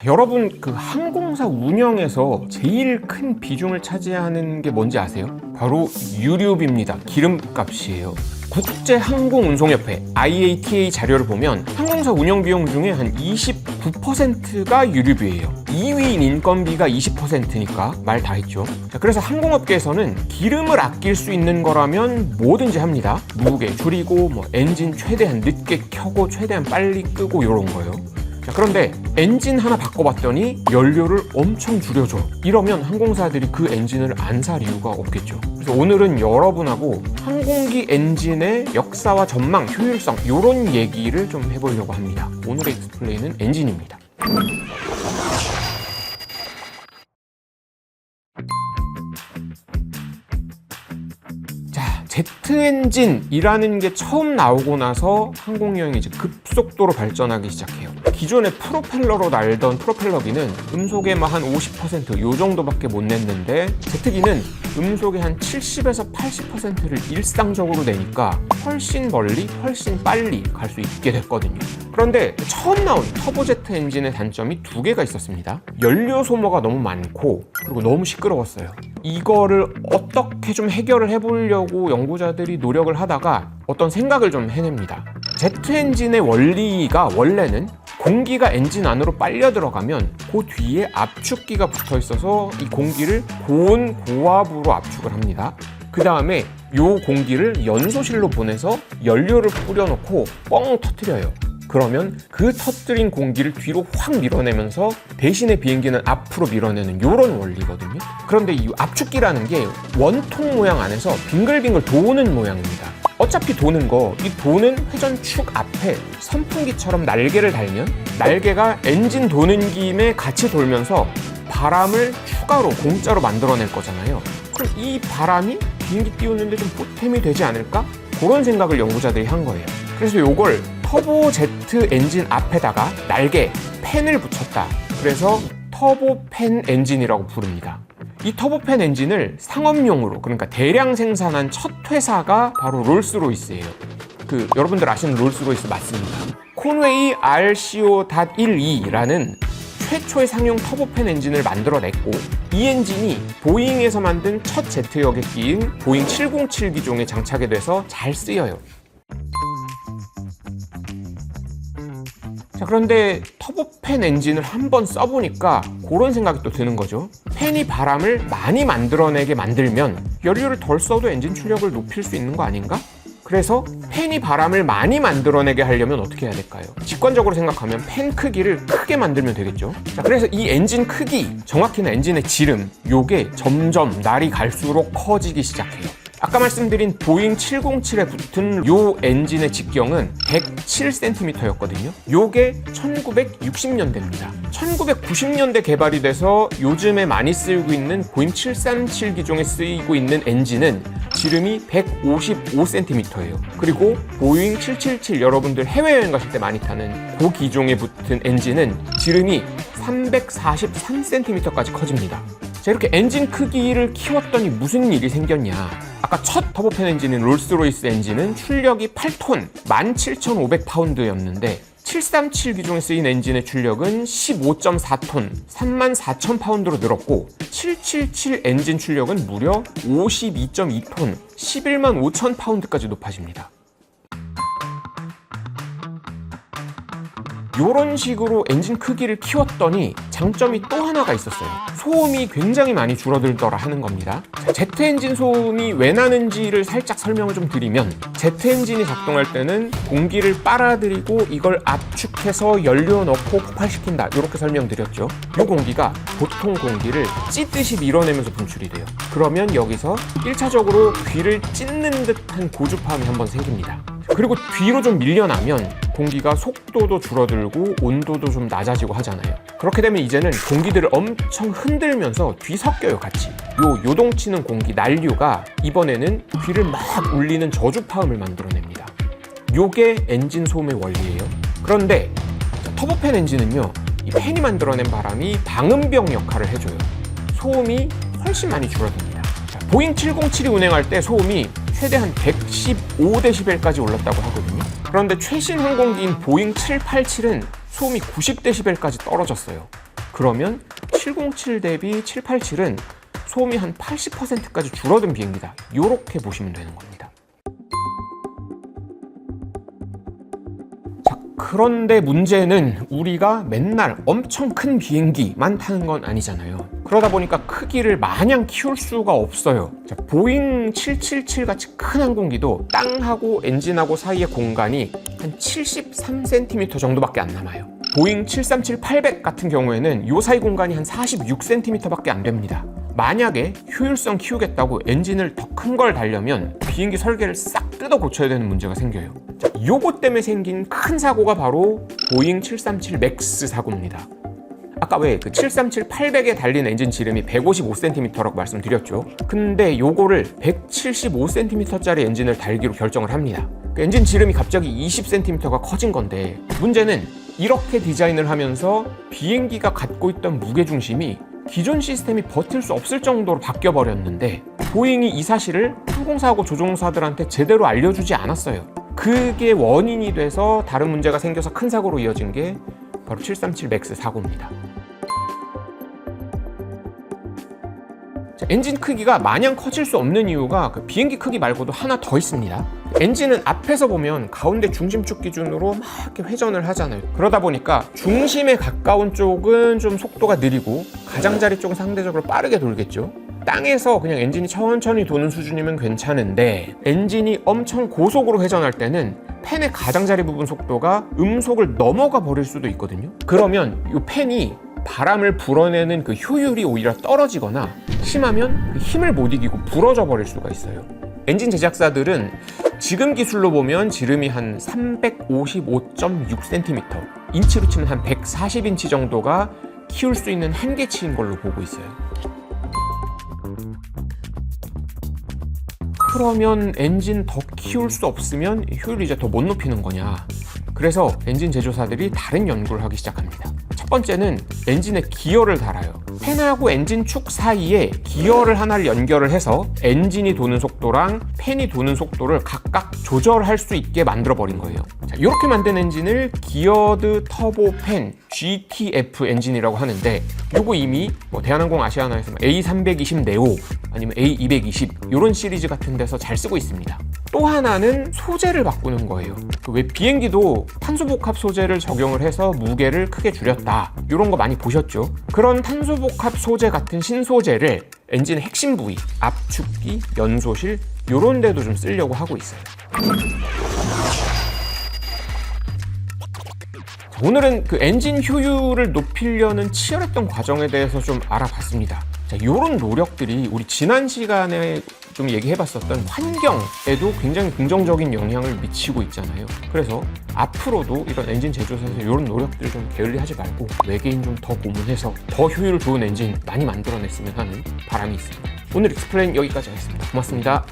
여러분, 그 항공사 운영에서 제일 큰 비중을 차지하는 게 뭔지 아세요? 바로 유류비입니다. 기름값이에요. 국제항공운송협회 IATA 자료를 보면 항공사 운영 비용 중에 한 29%가 유류비예요. 2위인 인건비가 20%니까 말 다 했죠. 자, 그래서 항공업계에서는 기름을 아낄 수 있는 거라면 뭐든지 합니다. 무게 줄이고 엔진 최대한 늦게 켜고 최대한 빨리 끄고 이런 거예요. 자, 그런데 엔진 하나 바꿔봤더니 연료를 엄청 줄여줘. 이러면 항공사들이 그 엔진을 안 살 이유가 없겠죠. 그래서 오늘은 여러분하고 항공기 엔진의 역사와 전망, 효율성 이런 얘기를 좀 해보려고 합니다. 오늘의 익스플레인은 엔진입니다. 제트 엔진이라는 게 처음 나오고 나서 항공여행이 이제 급속도로 발전하기 시작해요. 기존의 프로펠러로 날던 프로펠러기는 음속의 한 50% 요 정도밖에 못 냈는데 제트기는 음속의 한 70에서 80%를 일상적으로 내니까 훨씬 멀리, 훨씬 빨리 갈 수 있게 됐거든요. 그런데 처음 나온 터보제트 엔진의 단점이 두 개가 있었습니다. 연료 소모가 너무 많고 그리고 너무 시끄러웠어요. 이거를 어떻게 좀 해결을 해보려고 연구자들이 노력을 하다가 어떤 생각을 좀 해냅니다. 제트 엔진의 원리가 원래는 공기가 엔진 안으로 빨려 들어가면 그 뒤에 압축기가 붙어 있어서 이 공기를 고온 고압으로 압축을 합니다. 그 다음에 이 공기를 연소실로 보내서 연료를 뿌려놓고 뻥 터뜨려요. 그러면 그 터뜨린 공기를 뒤로 확 밀어내면서 대신에 비행기는 앞으로 밀어내는 이런 원리거든요. 그런데 이 압축기라는 게 원통 모양 안에서 빙글빙글 도는 모양입니다. 어차피 도는 이 도는 회전축 앞에 선풍기처럼 날개를 달면 날개가 엔진 도는 김에 같이 돌면서 바람을 추가로 공짜로 만들어낼 거잖아요. 그럼 이 바람이 비행기 띄우는데 좀 보탬이 되지 않을까? 그런 생각을 연구자들이 한 거예요. 그래서 이걸 터보제트 엔진 앞에다가 날개, 팬을 붙였다. 그래서 터보팬 엔진이라고 부릅니다. 이 터보팬 엔진을 상업용으로, 그러니까 대량 생산한 첫 회사가 바로 롤스로이스예요. 여러분들 아시는 롤스로이스 맞습니다. 콘웨이 RCO.12라는 최초의 상용 터보팬 엔진을 만들어냈고 이 엔진이 보잉에서 만든 첫 제트역에 끼인 보잉 707 기종에 장착이 돼서 잘 쓰여요. 자, 그런데 터보팬 엔진을 한번 써보니까 그런 생각이 또 드는 거죠. 팬이 바람을 많이 만들어내게 만들면 연료를 덜 써도 엔진 출력을 높일 수 있는 거 아닌가? 그래서 팬이 바람을 많이 만들어내게 하려면 어떻게 해야 될까요? 직관적으로 생각하면 팬 크기를 크게 만들면 되겠죠. 자, 그래서 이 엔진 크기, 정확히는 엔진의 지름, 요게 점점 날이 갈수록 커지기 시작해요. 아까 말씀드린 보잉 707에 붙은 요 엔진의 직경은 107cm였거든요. 요게 1960년대입니다. 1990년대 개발이 돼서 요즘에 많이 쓰이고 있는 보잉 737 기종에 쓰이고 있는 엔진은 지름이 155cm예요. 그리고 보잉 777 여러분들 해외여행 가실 때 많이 타는 그 기종에 붙은 엔진은 지름이 343cm까지 커집니다. 자, 이렇게 엔진 크기를 키웠더니 무슨 일이 생겼냐. 아까 첫 터보팬 엔진인 롤스로이스 엔진은 출력이 8톤, 17,500파운드였는데 737 기종에 쓰인 엔진의 출력은 15.4톤, 34,000파운드로 늘었고 777 엔진 출력은 무려 52.2톤, 11만 5천 파운드까지 높아집니다. 이런 식으로 엔진 크기를 키웠더니 장점이 또 하나가 있었어요. 소음이 굉장히 많이 줄어들더라 하는 겁니다. 자, 제트 엔진 소음이 왜 나는지를 살짝 설명을 좀 드리면 제트 엔진이 작동할 때는 공기를 빨아들이고 이걸 압축해서 연료 넣고 폭발시킨다. 이렇게 설명드렸죠. 이 공기가 보통 공기를 찢듯이 밀어내면서 분출이 돼요. 그러면 여기서 1차적으로 귀를 찢는 듯한 고주파음이 한번 생깁니다. 그리고 뒤로 좀 밀려나면 공기가 속도도 줄어들고 온도도 좀 낮아지고 하잖아요. 그렇게 되면 이제는 공기들을 엄청 흔들면서 뒤섞여요, 같이. 요동치는 공기, 난류가 이번에는 귀를 막 울리는 저주파음을 만들어냅니다. 요게 엔진 소음의 원리예요. 그런데 터보팬 엔진은요, 이 팬이 만들어낸 바람이 방음벽 역할을 해줘요. 소음이 훨씬 많이 줄어듭니다. 자, 보잉 707이 운행할 때 소음이 최대 한 115dB까지 올랐다고 하거든요. 그런데 최신 항공기인 보잉 787은 소음이 90dB까지 떨어졌어요. 그러면 707 대비 787은 소음이 한 80%까지 줄어든 비행기다. 이렇게 보시면 되는 겁니다. 자, 그런데 문제는 우리가 맨날 엄청 큰 비행기만 타는 건 아니잖아요. 그러다 보니까 크기를 마냥 키울 수가 없어요. 자, 보잉 777 같이 큰 항공기도 땅하고 엔진하고 사이의 공간이 한 73cm 정도밖에 안 남아요. 보잉 737-800 같은 경우에는 이 사이 공간이 한 46cm밖에 안 됩니다. 만약에 효율성 키우겠다고 엔진을 더 큰 걸 달려면 비행기 설계를 싹 뜯어 고쳐야 되는 문제가 생겨요. 자, 요것 때문에 생긴 큰 사고가 바로 보잉 737 맥스 사고입니다. 아까 왜 그 737-800에 달린 엔진 지름이 155cm라고 말씀드렸죠. 근데 요거를 175cm짜리 엔진을 달기로 결정을 합니다. 그 엔진 지름이 갑자기 20cm가 커진 건데, 문제는 이렇게 디자인을 하면서 비행기가 갖고 있던 무게중심이 기존 시스템이 버틸 수 없을 정도로 바뀌어버렸는데, 보잉이 이 사실을 항공사하고 조종사들한테 제대로 알려주지 않았어요. 그게 원인이 돼서 다른 문제가 생겨서 큰 사고로 이어진 게 바로 737 맥스 사고입니다. 자, 엔진 크기가 마냥 커질 수 없는 이유가 그 비행기 크기 말고도 하나 더 있습니다. 엔진은 앞에서 보면 가운데 중심축 기준으로 막 이렇게 회전을 하잖아요. 그러다 보니까 중심에 가까운 쪽은 좀 속도가 느리고 가장자리 쪽은 상대적으로 빠르게 돌겠죠. 땅에서 그냥 엔진이 천천히 도는 수준이면 괜찮은데, 엔진이 엄청 고속으로 회전할 때는 팬의 가장자리 부분 속도가 음속을 넘어가 버릴 수도 있거든요. 그러면 이 팬이 바람을 불어내는 그 효율이 오히려 떨어지거나, 심하면 그 힘을 못 이기고 부러져 버릴 수가 있어요. 엔진 제작사들은 지금 기술로 보면 지름이 한 355.6cm, 인치로 치면 한 140인치 정도가 키울 수 있는 한계치인 걸로 보고 있어요. 그러면 엔진 더 키울 수 없으면 효율을 이제 더 못 높이는 거냐. 그래서 엔진 제조사들이 다른 연구를 하기 시작합니다. 첫 번째는 엔진에 기어를 달아요. 팬하고 엔진 축 사이에 기어를 하나를 연결을 해서 엔진이 도는 속도랑 팬이 도는 속도를 각각 조절할 수 있게 만들어 버린 거예요. 자, 이렇게 만든 엔진을 기어드 터보 팬 GTF 엔진이라고 하는데, 요거 이미 뭐 대한항공 아시아나에서 A320 네오 아니면 A220 이런 시리즈 같은 데서 잘 쓰고 있습니다. 또 하나는 소재를 바꾸는 거예요. 왜 비행기도 탄소복합 소재를 적용을 해서 무게를 크게 줄였다, 이런 거 많이 보셨죠? 그런 탄소복합 소재 같은 신소재를 엔진의 핵심 부위, 압축기, 연소실 이런 데도 좀 쓰려고 하고 있어요. 오늘은 그 엔진 효율을 높이려는 치열했던 과정에 대해서 좀 알아봤습니다. 자, 이런 노력들이 우리 지난 시간에 좀 얘기해봤었던 환경에도 굉장히 긍정적인 영향을 미치고 있잖아요. 그래서 앞으로도 이런 엔진 제조사에서 이런 노력들을 좀 게을리하지 말고 외계인 좀 더 고문해서 더 효율 좋은 엔진 많이 만들어냈으면 하는 바람이 있습니다. 오늘 익스플레인 여기까지 하겠습니다. 고맙습니다.